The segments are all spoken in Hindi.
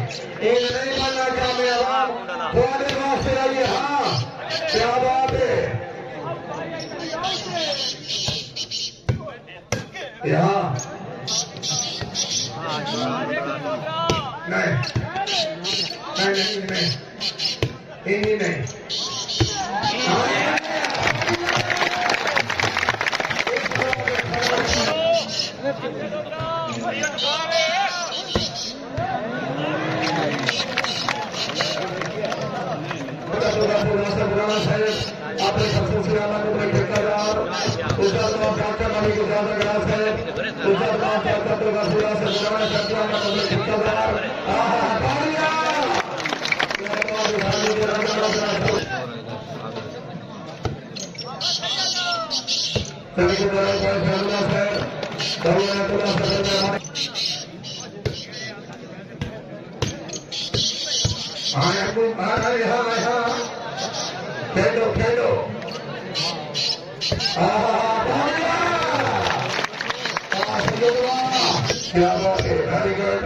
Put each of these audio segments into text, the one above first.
एक नहीं बनना कामयाब थोड़े वास्ते आइए। हाँ क्या बात है यहाँ नहीं नहीं नहीं नहीं नहीं आपने सबसे सियाना को ठेकेदार उसका डॉक्टर वाली को ज्यादा ग्रास है उसका डॉक्टर का पूरा से बुलाना करता है ठेकेदार खेलो खेलो क्या बात है वेरी गुड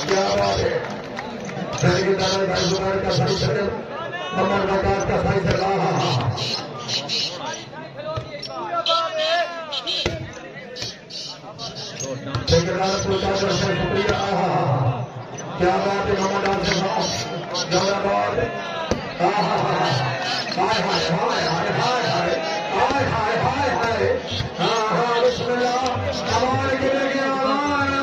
क्या बात है का सही से नंबर का सही से शुक्रिया क्या बात है मोहम्मद से जौराबाद हाय हाय हाय हाय हाय हाय हाय हाय हाय हाय हाँ हाँ बिस्मिल्लाह कमाल के लगे अमान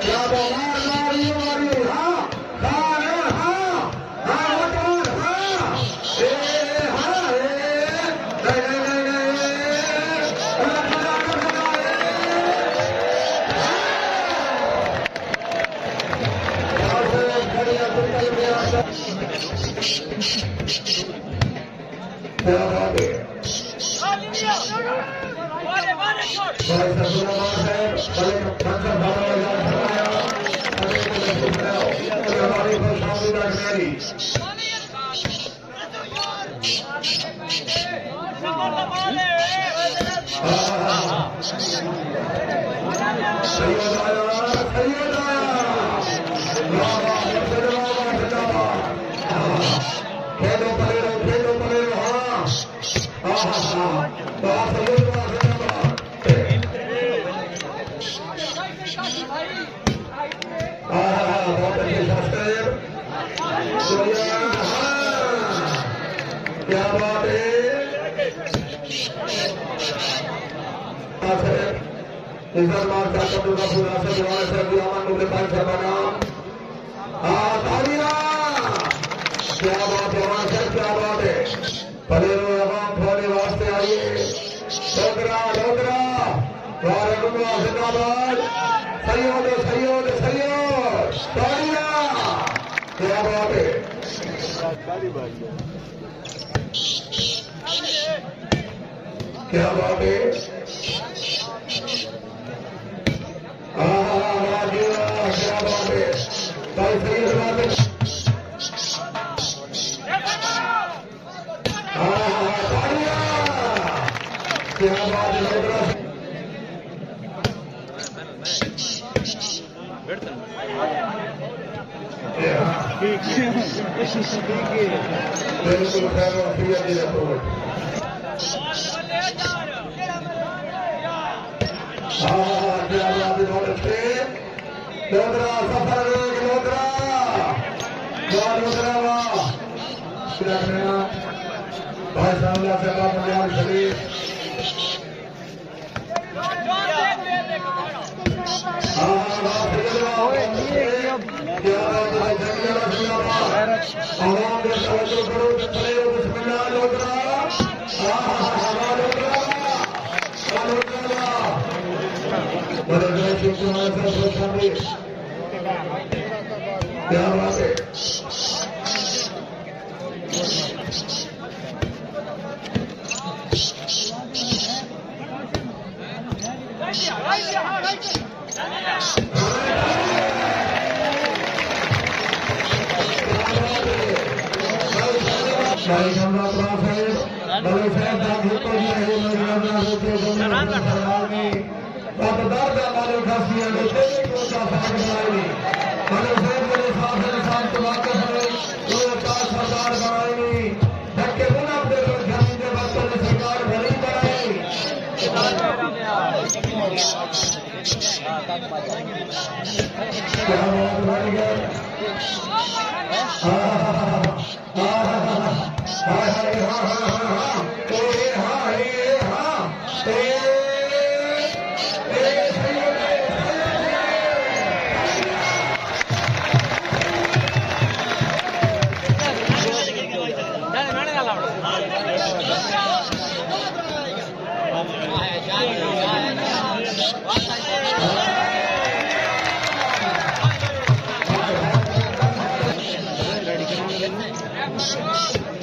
क्या बीमार मारी मारी हाँ हाँ हाँ हाँ क्या बात है इधर मार का पूरा पूरा से दुआ से दुआ में पांच बना तालियां क्या बात है वहां से क्या बात है पलेरो आवाम थोड़े वास्ते आइए डोगरा डोगरा द्वारे गुंगा जिंदाबाद सहयोग सहयोग सहयोग तालियां क्या बात है क्या बात है क्या बात है भाई सही बात है क्या बात है बिल्कुल लोधरा सफर लोधरा भाई सामला से पंजाब शरीफ क्या बात है भाई हमला त्रास है बड़े साहब का भूत को ये है मेरी नजर होते सरदार में अब दर्द हमारे खासियां लेते को का फायदा बनाएंगे बड़े साहब मेरे साथ है साथ तो वाकई है वो का सरदार बनाएंगे धक्के बुना दे जमीन के बच्चों ने सरकार भली बनाएगी क्या बात बनेगा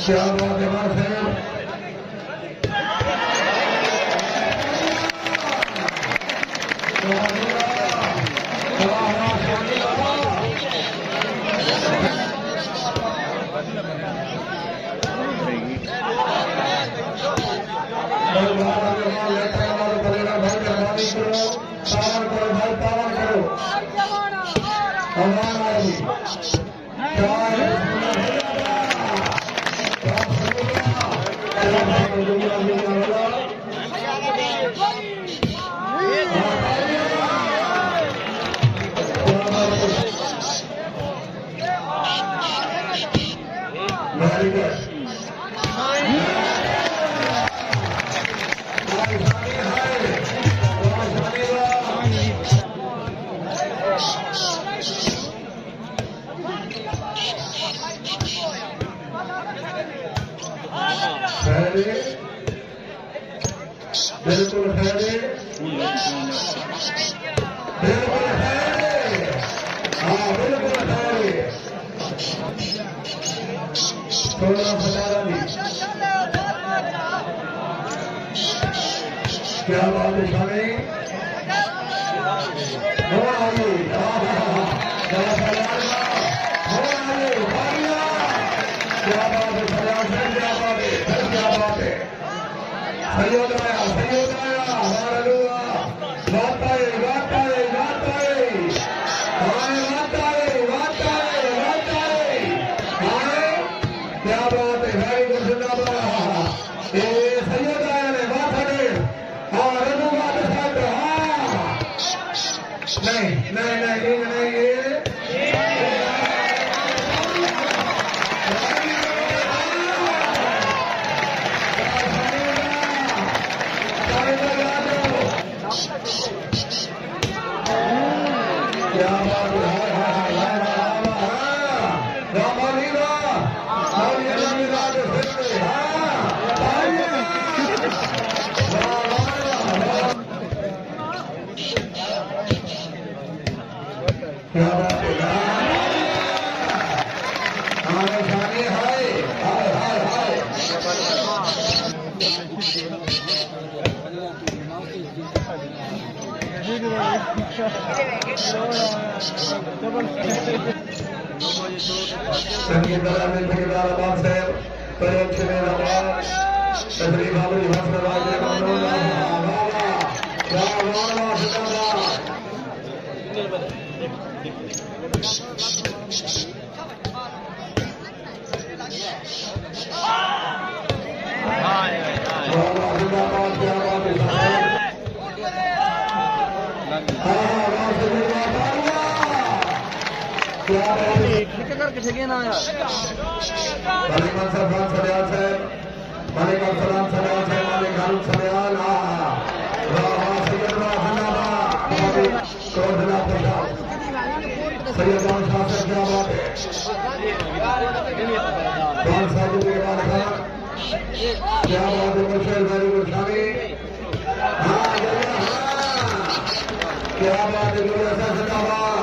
क्या बात है बात है बिल्कुल है हाँ बिल्कुल है थोड़ा बता क्या बात है स्वामी क्या बात है क्या बात है सहयोग आया क्या बात है भाई सहयोग आया ने बात है और रघुनाथ साहब नहीं नहीं नहीं नहीं क्या बात है क्या बात है हमारे सामने हाय हाय हाय हाय संगीत दला में ठेकेदार आबाद साहब प्रयोग से मेरा बाप तस्रीफ बाबू जी भाषण वाले मनोरा क्या वाला जिंदाबाद वालेकुम सलाम सलाम साहब वालेकुम सलाम सलाम साहब वालेकुम सलाम वाह जिंदाबाद कोदला प्रसाद सैयद खान साहब क्या बात है खान साहब के बाद क्या बात है मुशल भाई गुरशानी हाँ क्या बात है गुरसा जिंदाबाद